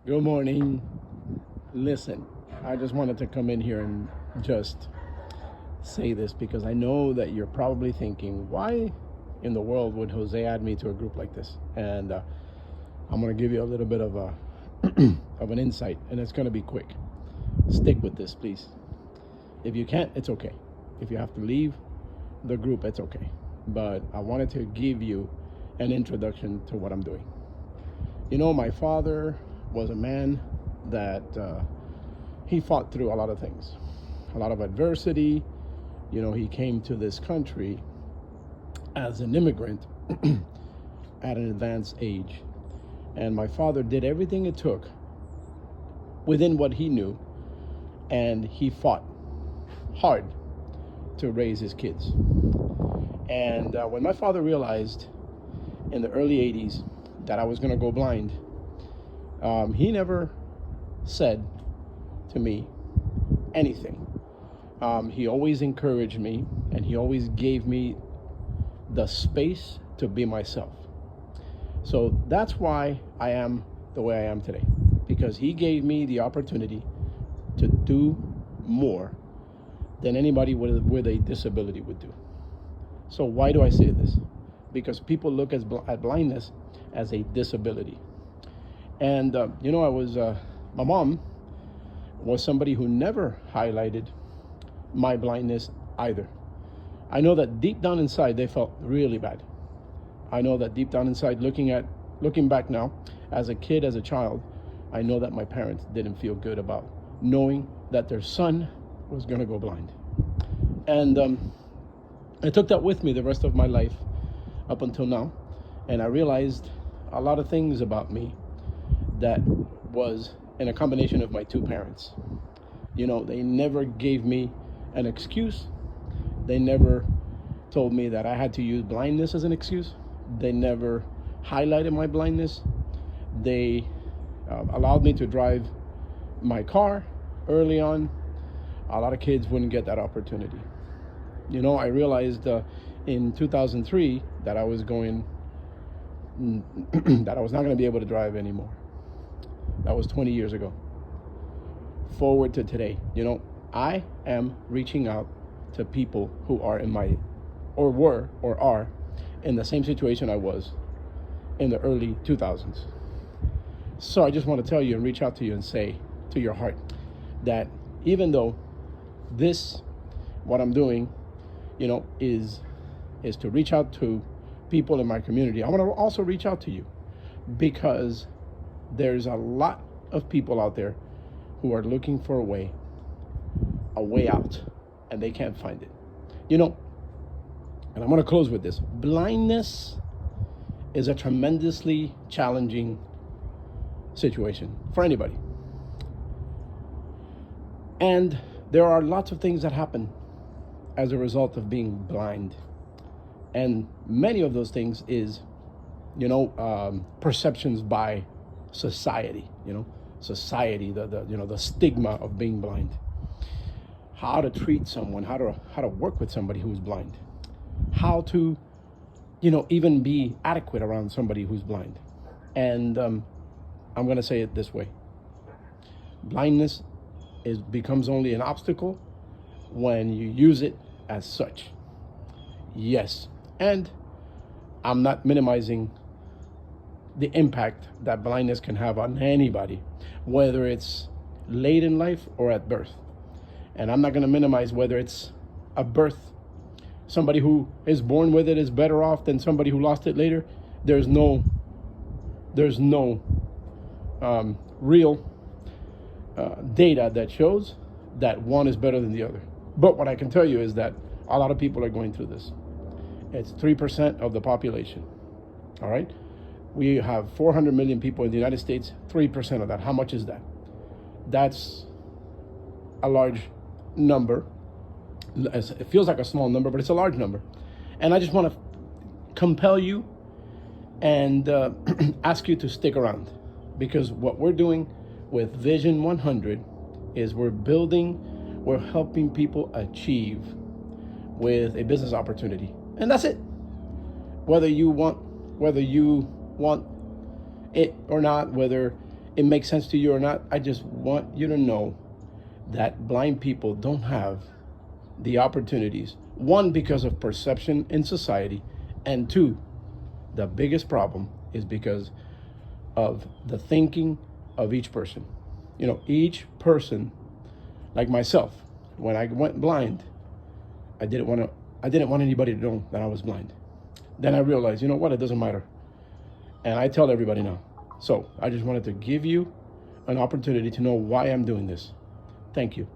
Good morning. Listen, I just wanted to come in here and just say this because I know that you're probably thinking, why in the world would Jose add me to a group like this? And I'm going to give you a little bit of a of an insight, and it's going to be quick. Stick with this, please. If you can't, it's okay. If you have to leave the group, it's okay. But I wanted to give you an introduction to what I'm doing. You know, my father was a man that he fought through a lot of things, a lot of adversity. You know, he came to this country as an immigrant at an advanced age. And my father did everything it took within what he knew, and he fought hard to raise his kids. And when my father realized in the early 80s that I was going to go blind, he never said to me anything. He always encouraged me, and he always gave me the space to be myself. So that's why I am the way I am today, because he gave me the opportunity to do more than anybody with a disability would do. So why do I say this? Because people look at blindness as a disability. And you know, my mom was somebody who never highlighted my blindness either. I know that deep down inside they felt really bad. I know that deep down inside, looking back now, as a kid, as a child, I know that my parents didn't feel good about knowing that their son was going to go blind. And I took that with me the rest of my life up until now. And I realized a lot of things about me that was in a combination of my two parents. You know, they never gave me an excuse. They never told me that I had to use blindness as an excuse. They never highlighted my blindness. They allowed me to drive my car early on. A lot of kids wouldn't get that opportunity. You know, I realized in 2003 that I was that I was not going to be able to drive anymore. That was 20 years ago. Forward to today, you know, I am reaching out to people who are were or are in the same situation I was in the early 2000s. So I just want to tell you and reach out to you and say to your heart that even though what I'm doing, you know, is to reach out to people in my community, I want to also reach out to you, because there's a lot of people out there who are looking for a way out, and they can't find it. You know, and I'm going to close with this. Blindness is a tremendously challenging situation for anybody. And there are lots of things that happen as a result of being blind. And many of those things is, you know, perceptions by society, you know, the stigma of being blind, how to treat someone, how to work with somebody who's blind, how to, you know, even be adequate around somebody who's blind. And I'm going to say it this way. Blindness becomes only an obstacle when you use it as such. Yes. And I'm not minimizing the impact that blindness can have on anybody, whether it's late in life or at birth. And I'm not going to minimize whether it's a birth. Somebody who is born with it is better off than somebody who lost it later. There's no real data that shows that one is better than the other. But what I can tell you is that a lot of people are going through this. It's 3% of the population. All right? We have 400 million people in the United States, 3% of that. How much is that? That's a large number. It feels like a small number, but it's a large number. And I just want to compel you and ask you to stick around, because what we're doing with Vision 100 is we're helping people achieve with a business opportunity. And that's it. Whether you want it or not, whether it makes sense to you or not, I just want you to know that blind people don't have the opportunities. One, because of perception in society, and two, the biggest problem is because of the thinking of each person. You know, each person, like myself, when I went blind, I didn't want anybody to know that I was blind. Then I realized, you know what, it doesn't matter. And I tell everybody now. So I just wanted to give you an opportunity to know why I'm doing this. Thank you.